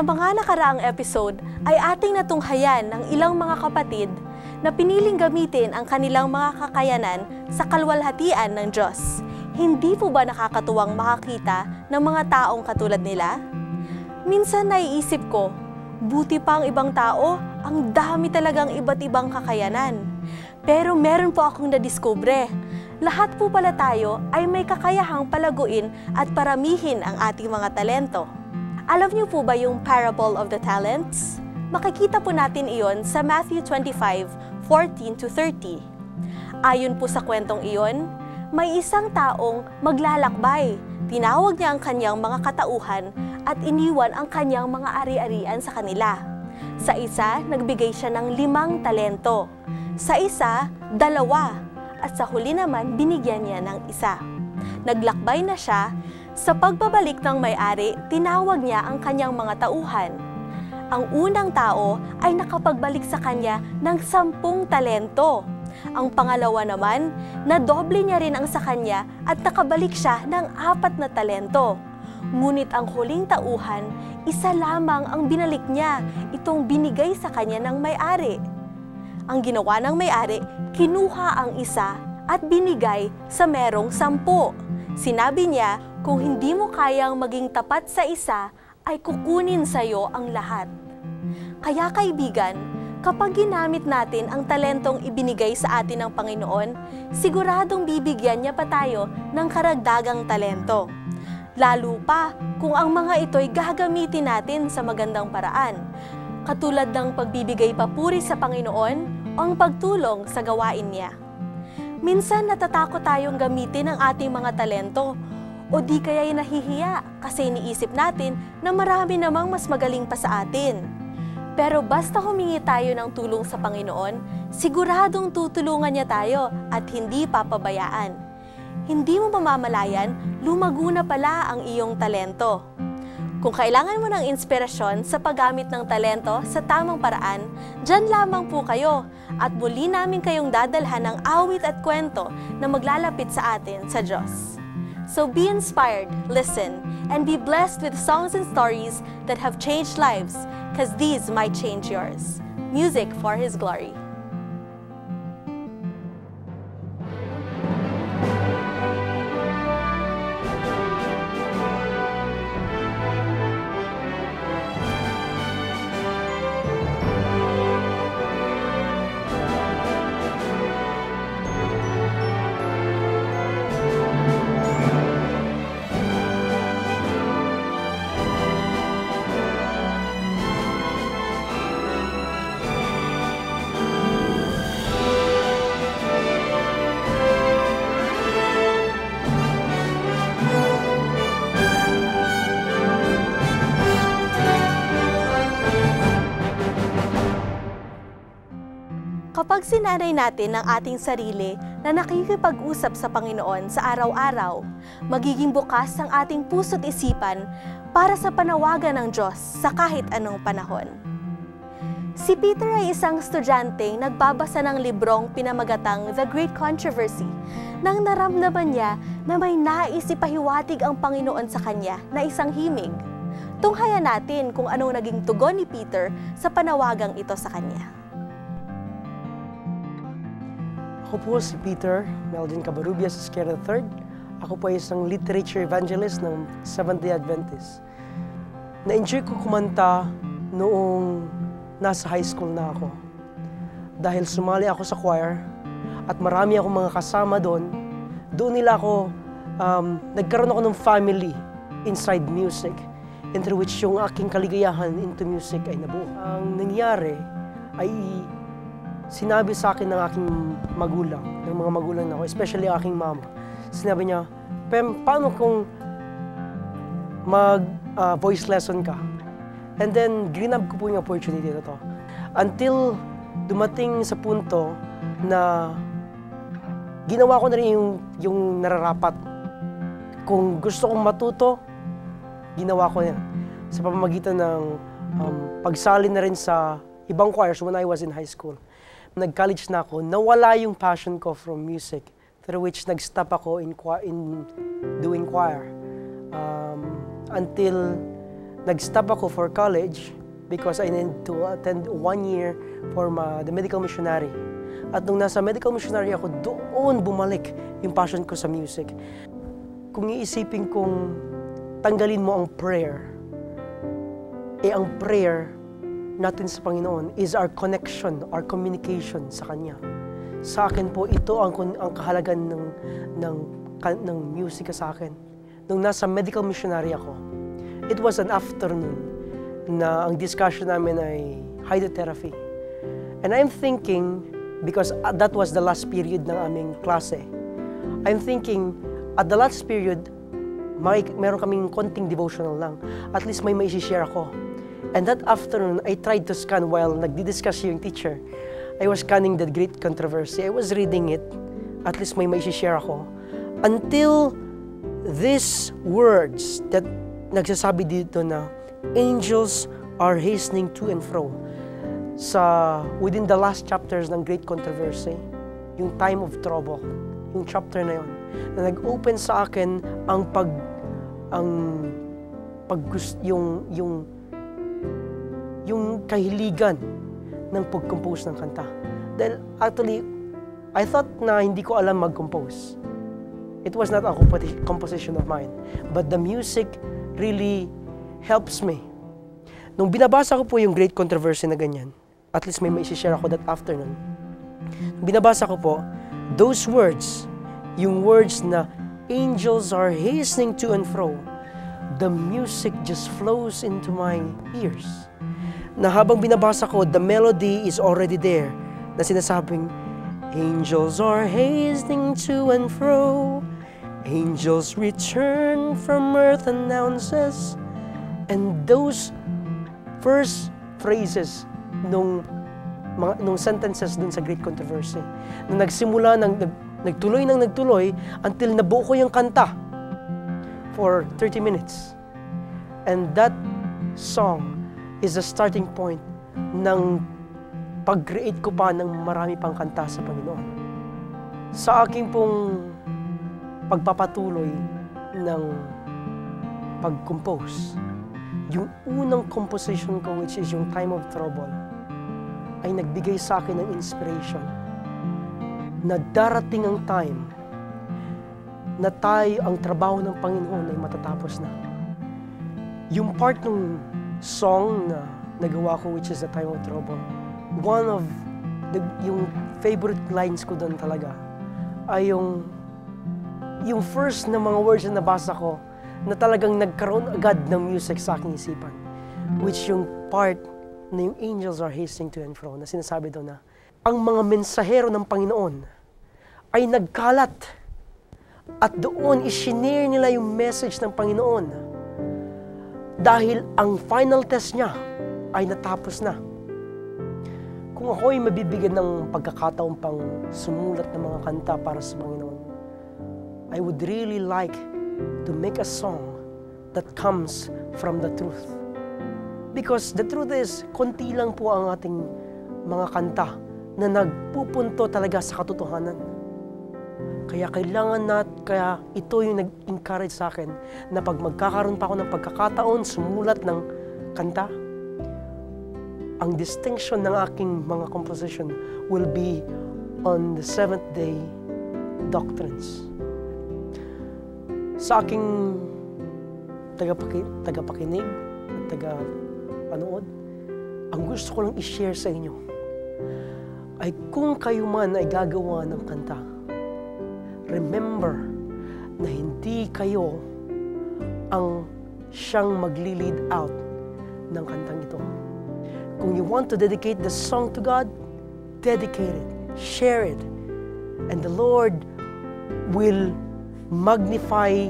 Sa mga nakaraang episode ay ating natunghayan ng ilang mga kapatid na piniling gamitin ang kanilang mga kakayanan sa kalwalhatian ng Diyos. Hindi po ba nakakatuwang makakita ng mga taong katulad nila? Minsan naiisip ko, buti pa ang ibang tao, ang dami talagang iba't ibang kakayanan. Pero meron po akong nadiskubre. Lahat po pala tayo ay may kakayahang palaguin at paramihin ang ating mga talento. Alam niyo po ba yung Parable of the Talents? Makikita po natin iyon sa Matthew 25:14-30. Ayon po sa kwentong iyon, may isang taong maglalakbay. Tinawag niya ang kanyang mga katauhan at iniwan ang kanyang mga ari-arian sa kanila. Sa isa, nagbigay siya ng 5 talento. Sa isa, 2. At sa huli naman, binigyan niya ng 1. Naglakbay na siya. Sa pagbabalik ng may-ari, tinawag niya ang kanyang mga tauhan. Ang unang tao ay nakapagbalik sa kanya ng 10 talento. Ang pangalawa naman, nadoble niya rin ang sa kanya at nakabalik siya ng 4 na talento. Ngunit ang huling tauhan, 1 lamang ang binalik niya, itong binigay sa kanya ng may-ari. Ang ginawa ng may-ari, kinuha ang 1 at binigay sa merong 10. Sinabi niya, kung hindi mo kayang maging tapat sa 1, ay kukunin sa iyo ang lahat. Kaya kaibigan, kapag ginamit natin ang talentong ibinigay sa atin ng Panginoon, siguradong bibigyan niya pa tayo ng karagdagang talento. Lalo pa kung ang mga ito'y gagamitin natin sa magandang paraan, katulad ng pagbibigay papuri sa Panginoon o ang pagtulong sa gawain niya. Minsan natatakot tayong gamitin ang ating mga talento o di kaya'y nahihiya kasi iniisip natin na marami namang mas magaling pa sa atin. Pero basta humingi tayo ng tulong sa Panginoon, siguradong tutulungan niya tayo at hindi papabayaan. Hindi mo mamamalayan, lumago na pala ang iyong talento. Kung kailangan mo ng inspirasyon sa paggamit ng talento sa tamang paraan, dyan lamang po kayo at muli namin kayong dadalhan ng awit at kwento na maglalapit sa atin sa Diyos. So be inspired, listen, and be blessed with songs and stories that have changed lives, because these might change yours. Music for His glory. Kapag sinanay natin ang ating sarili na nakikipag-usap sa Panginoon sa araw-araw, magiging bukas ang ating puso't isipan para sa panawagan ng Diyos sa kahit anong panahon. Si Peter ay isang estudyanteng nagbabasa ng librong pinamagatang The Great Controversy nang naramdaman niya na may nais ipahiwatig ang Panginoon sa kanya na isang himig. Tunghayan natin kung anong naging tugon ni Peter sa panawagang ito sa kanya. Ako po si Peter Melvin Cabarubias Esquerra III. Ako po ay isang literature evangelist ng Seventh-day Adventist. Na-enjoy ko kumanta noong nasa high school na ako. Dahil sumali ako sa choir at marami akong mga kasama doon, nila ako, nagkaroon ako ng family inside music, into which yung aking kaligayahan into music ay nabuo. Ang nangyari ay sinabi sa akin ng aking magulang, ng mga magulang na ako, especially aking mama. Sinabi niya, Pem, paano kung mag-voice lesson ka? And then, grinab ko po yung opportunity na to. Until dumating sa punto na ginawa ko na rin yung nararapat. Kung gusto kong matuto, ginawa ko yan. Sa pamamagitan ng pagsali na rin sa ibang choirs when I was in high school. Nag-college na ako, nawala yung passion ko from music, through which nag-stop ako in doing choir. Until nag-stop ako for college because I need to attend 1 year for the medical missionary. At nung nasa medical missionary ako, doon bumalik yung passion ko sa music. Kung iisipin kong tanggalin mo ang prayer, ang prayer natin sa Panginoon is our connection, our communication sa Kanya. Sa akin po, ito ang kahalagan ng music sa akin. Nung nasa medical missionary ako, it was an afternoon na ang discussion namin ay hydrotherapy. And I'm thinking, because that was the last period ng aming klase, I'm thinking, at the last period, meron kaming konting devotional lang. At least may share ako. And that afternoon, I tried to scan while nagdi-discuss yung teacher. I was scanning the Great Controversy. I was reading it. At least may share ako. Until these words that nagsasabi dito na angels are hastening to and fro. Within the last chapters ng Great Controversy, yung time of trouble, yung chapter na yun, na nag-open sa akin yung kahiligan ng pag-compose ng kanta. Dahil actually, I thought na hindi ko alam mag-compose. It was not a composition of mine. But the music really helps me. Nung binabasa ko po yung Great Controversy na ganyan, at least may share ako that afternoon, binabasa ko po, those words, yung words na angels are hastening to and fro, the music just flows into my ears. Na habang binabasa ko, the melody is already there, na sinasabing, angels are hastening to and fro, angels return from earth announces, and those first phrases nung sentences dun sa Great Controversy, na nagsimula nagtuloy until nabuo ko yung kanta for 30 minutes. And that song is the starting point ng pag-create ko pa ng marami pang kanta sa Panginoon. Sa aking pong pagpapatuloy ng pag-compose, yung unang composition ko, which is yung Time of Trouble, ay nagbigay sa akin ng inspiration na darating ang time na ang trabaho ng Panginoon ay matatapos na. Yung part ng song na nagawa ko, which is the Time of Trouble, one of yung favorite lines ko doon talaga ay yung first na mga words na nabasa ko na talagang nagkaroon agad ng music sa aking isipan, which yung part na yung angels are hastening to and fro, na sinasabi daw na ang mga mensahero ng Panginoon ay nagkalat at doon isinare nila yung message ng Panginoon dahil ang final test niya ay natapos na. Kung ako ay mabibigyan ng pagkakataon pang sumulat ng mga kanta para sa Panginoon, I would really like to make a song that comes from the truth. Because the truth is, konti lang po ang ating mga kanta na nagpupunto talaga sa katotohanan. Kaya kaya ito yung nag-encourage sa akin na pag magkakaroon pa ako ng pagkakataon, sumulat ng kanta, ang distinction ng aking mga composition will be on the Seventh-day Doctrines. Sa aking tagapakinig at tagapanood, ang gusto ko lang i-share sa inyo ay kung kayo man ay gagawa ng kanta, remember na hindi kayo ang siyang magli-lead out ng kantang ito. Kung you want to dedicate the song to God, dedicate it, share it, and the Lord will magnify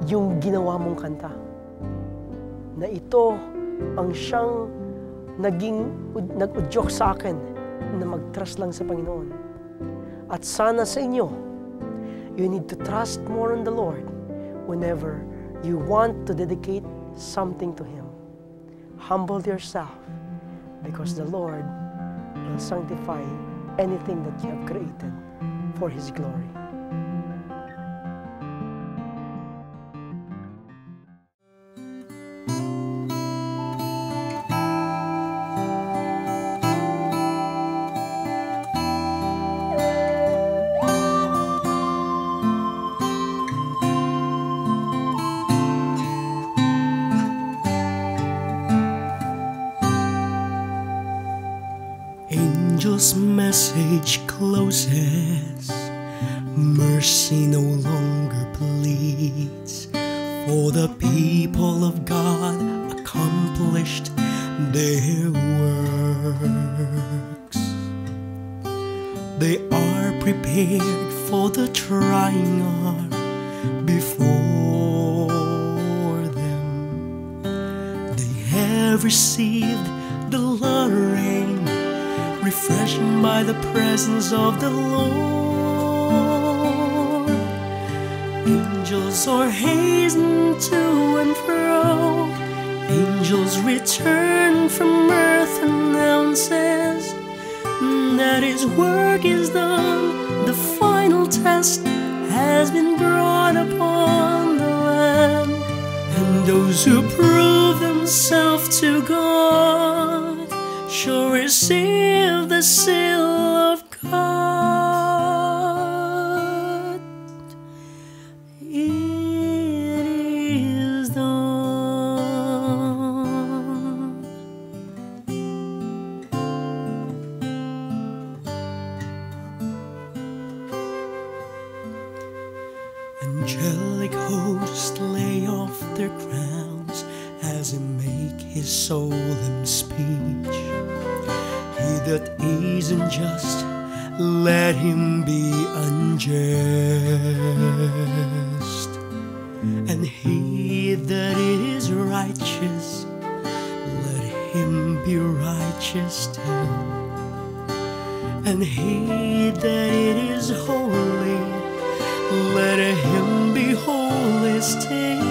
yung ginawa mong kanta. Na ito ang siyang nag-udyok sa akin na mag-trust lang sa Panginoon. At sana sa inyo, you need to trust more on the Lord whenever you want to dedicate something to Him. Humble yourself because the Lord will sanctify anything that you have created for His glory. Angel's message closes. Mercy no longer pleads, for the people of God accomplished their works. They are prepared for the trying arm before them. They have received the latter rain, refreshed by the presence of the Lord. Angels are hastening to and fro. Angels return from earth, announces that His work is done. The final test has been brought upon the land, and those who prove themselves to God shall receive the seal of God. It is done. Angelic hosts lay off their crowns as He make His solemn speech. He that is unjust, let him be unjust, and he that is righteous, let him be righteous too, and he that is holy, let him be holy still.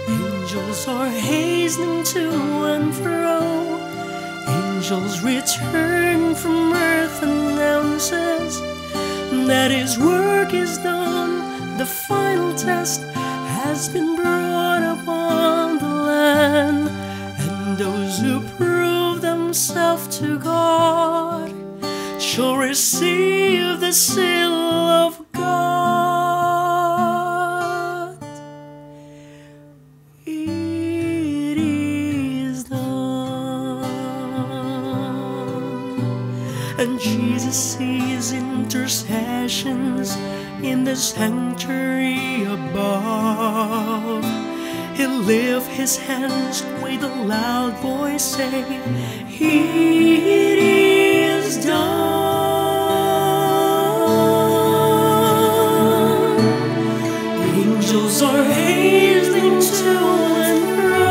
Angels are hastening to and fro. Angels return from earth, announces that His work is done. The final test has been brought upon the land, and those who prove themselves to God shall receive the seal of God. It is done. And Jesus sees intercessions in the sanctuary above. He'll lift His hands with a loud voice, saying, it is done. Angels are hastening to and fro.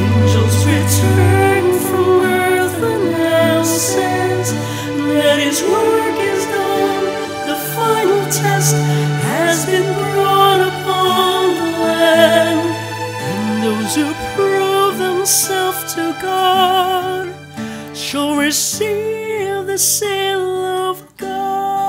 Angels return from earth, announces that His work is done. The final test has been brought upon the land, and those who prove themselves to God shall receive the seal of God.